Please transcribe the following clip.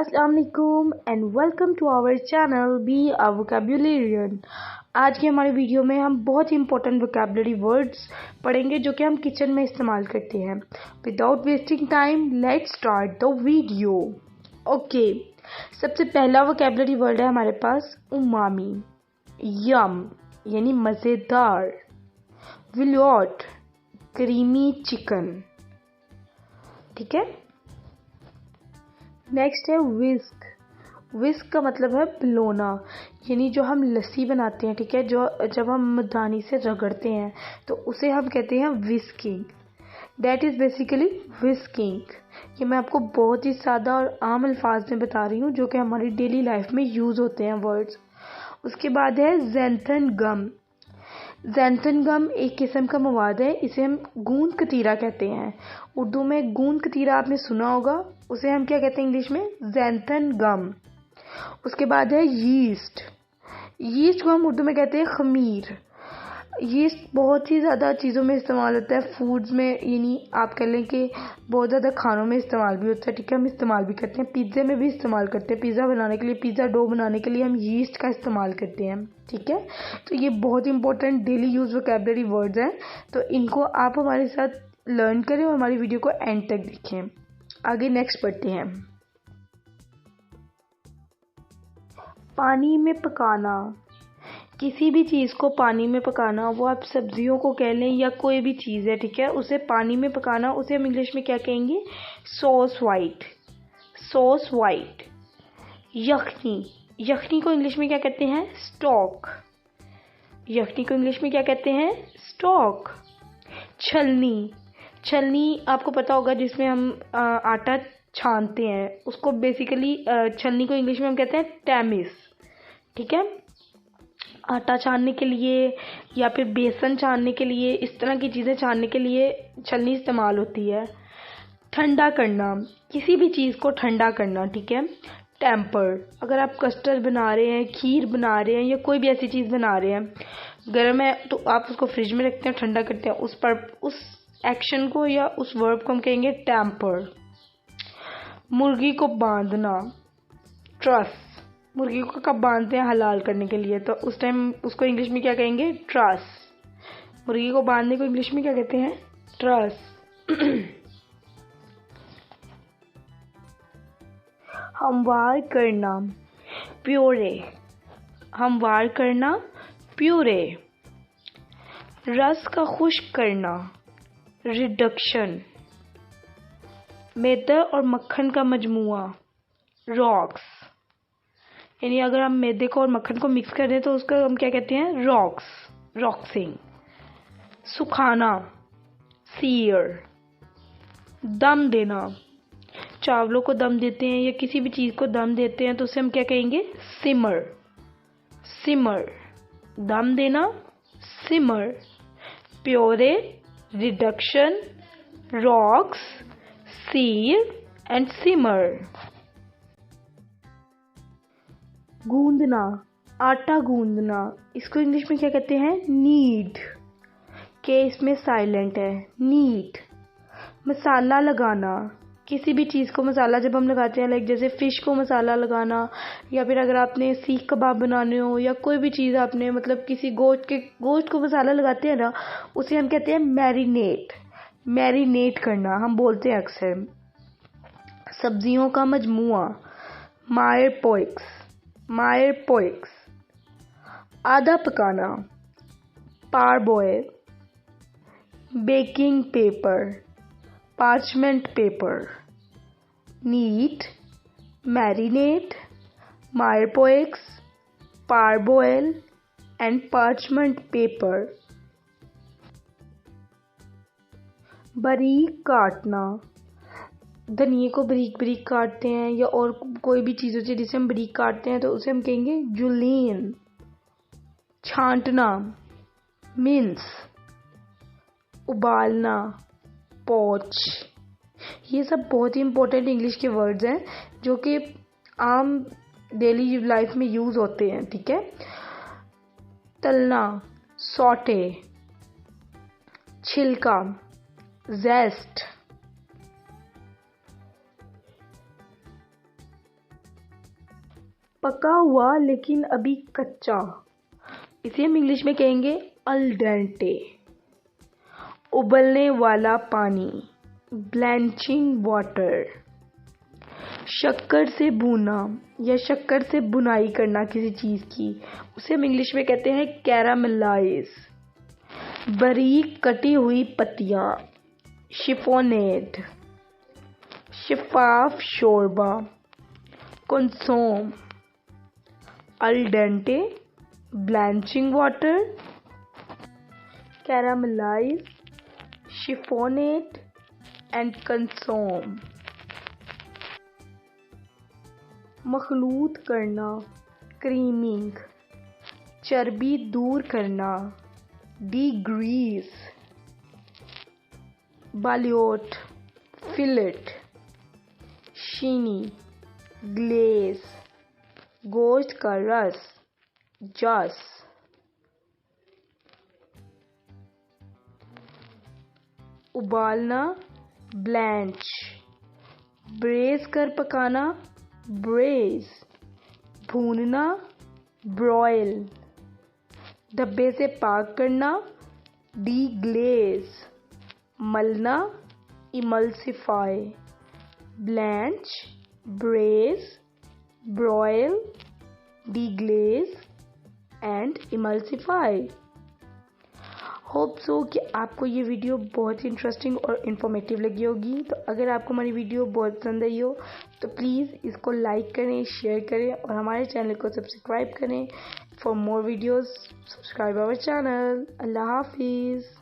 Assalamualaikum and welcome to our channel Be a Vocabularian। आज की हमारी वीडियो में हम बहुत ही इंपॉर्टेंट वोकेबलरी वर्ड्स पढ़ेंगे जो कि हम किचन में इस्तेमाल करते हैं। Without wasting time let's start the video. Okay, सबसे पहला वोकेबलरी वर्ड है हमारे पास उमामी। यम यानी मज़ेदार। विल्योट क्रीमी चिकन। ठीक है। नेक्स्ट है विस्क। विस्क का मतलब है पिलोना, यानी जो हम लस्सी बनाते हैं, ठीक है, जो जब हम मधुदानी से रगड़ते हैं तो उसे हम कहते हैं whisking. That is basically whisking. ये मैं आपको बहुत ही सादा और आम अल्फाज में बता रही हूँ जो कि हमारी डेली लाइफ में यूज़ होते हैं वर्ड्स। उसके बाद है ज़ैंथन गम। ज़ैंथन गम एक किस्म का मवाद है, इसे हम गूंद कतीरा कहते हैं। उर्दू में गूंद कतीरा आपने सुना होगा, उसे हम क्या कहते हैं इंग्लिश में? Xanthan gum. उसके बाद है यीस्ट। यीस्ट को हम उर्दू में कहते हैं खमीर। यीस्ट बहुत ही ज़्यादा चीज़ों में इस्तेमाल होता है, फूड्स में, यानी आप कह लें कि बहुत ज़्यादा खानों में इस्तेमाल भी होता है। ठीक है, हम इस्तेमाल भी करते हैं, पिज़्ज़े में भी इस्तेमाल करते हैं। पिज़्ज़ा बनाने के लिए, पिज़्ज़ा डो बनाने के लिए हम यीस्ट का इस्तेमाल करते हैं। ठीक है, तो ये बहुत important daily use vocabulary words हैं, तो इनको आप हमारे साथ लर्न करें और हमारी वीडियो को एंड तक देखें। आगे नेक्स्ट पढ़ते हैं। पानी में पकाना। किसी भी चीज़ को पानी में पकाना, वो आप सब्जियों को कह लें या कोई भी चीज़ है, ठीक है, उसे पानी में पकाना, उसे हम इंग्लिश में क्या कहेंगे? Sauce white. Sauce white. यखनी। यखनी को इंग्लिश में क्या कहते हैं? स्टॉक। यखनी को इंग्लिश में क्या कहते हैं? स्टॉक। छलनी। छलनी आपको पता होगा, जिसमें हम आटा छानते हैं, उसको बेसिकली छलनी को इंग्लिश में हम कहते हैं टैमिस। ठीक है, आटा छानने के लिए या फिर बेसन छानने के लिए, इस तरह की चीज़ें छानने के लिए छलनी इस्तेमाल होती है। ठंडा करना, किसी भी चीज़ को ठंडा करना। ठीक है। टेम्पर, अगर आप कस्टर्ड बना रहे हैं, खीर बना रहे हैं या कोई भी ऐसी चीज़ बना रहे हैं, गर्म है तो आप उसको फ्रिज में रखते हैं, ठंडा करते हैं, उस एक्शन को या उस वर्ब को हम कहेंगे टेम्पर। मुर्गी को बांधना, ट्रस। मुर्गी को कब बांधते हैं? हलाल करने के लिए, तो उस टाइम उसको इंग्लिश में क्या कहेंगे? ट्रस। मुर्गी को बांधने को इंग्लिश में क्या कहते हैं? ट्रस। हमवार करना, प्योरे। हमवार करना, प्योरे। रस का खुश्क करना, रिडक्शन। मैदा और मक्खन का मजमुआ, रॉक्स। यानी अगर हम मैदे को और मक्खन को मिक्स कर दें तो उसका हम क्या कहते हैं? रॉक्स, रॉक्सिंग। सुखाना, सीयर। दम देना, चावलों को दम देते हैं या किसी भी चीज़ को दम देते हैं तो उसे हम क्या कहेंगे? सिमर। सिमर, दम देना, simmer. Purée, reduction, roux, sear and simmer. गूंदना, आटा गूंदना, इसको इंग्लिश में क्या कहते हैं? नीड। के इसमें साइलेंट है, नीड। मसाला लगाना, किसी भी चीज़ को मसाला जब हम लगाते हैं, लाइक जैसे फ़िश को मसाला लगाना, या फिर अगर आपने सीख कबाब बनाने हो या कोई भी चीज़ आपने, मतलब किसी गोश्त को मसाला लगाते हैं ना, उसे हम कहते हैं मैरिनेट। मैरिनेट करना हम बोलते हैं अक्सर। सब्जियों का मजमुआ, मायर पोइक्स। मायर पोइक्स। आधा पकाना, parboil. Baking paper, parchment paper. Knead, marinate, mirepoix, parboil and parchment paper. बारीक काटना, धनिए को बारीक बारीक काटते हैं या और कोई भी चीज़ होती है जिसे हम बारीक काटते हैं तो उसे हम कहेंगे जुलीन। छांटना, मिन्स। उबालना, पॉच। ये सब बहुत ही इंपॉर्टेंट इंग्लिश के वर्ड्स हैं जो कि आम डेली लाइफ में यूज़ होते हैं। ठीक है। तलना, सॉटे। छिलका, जेस्ट। पका हुआ लेकिन अभी कच्चा, इसे हम इंग्लिश में कहेंगे अल डेंटे। उबलने वाला पानी, ब्लैंचिंग वाटर। शक्कर से भूना या शक्कर से बुनाई करना किसी चीज़ की, उसे हम इंग्लिश में कहते हैं कैरामलाइज। बारीक कटी हुई पत्तियाँ, शिफोनेड। शफाफ शोरबा, consommé. Al dente, blanching water, caramelise, chiffonade and consommé. मखलूत करना, क्रीमिंग। चर्बी दूर करना, डीग्रीस। बालियोट, फिलेट। शीनी, ग्लेज। गोश्त का रस, जस। उबालना, ब्लैंच। ब्रेज कर पकाना, ब्रेज। भूनना, ब्रॉयल। डब्बे से पाक करना, डीग्लेज। मलना, emulsify. Blanch, braise, broil, deglaze and emulsify. Hope so कि आपको ये वीडियो बहुत ही इंटरेस्टिंग और इन्फॉर्मेटिव लगी होगी। तो अगर आपको हमारी वीडियो बहुत पसंद आई हो तो प्लीज़ इसको लाइक करें, शेयर करें और हमारे चैनल को सब्सक्राइब करें। For more videos subscribe our channel. अल्लाह हाफिज़।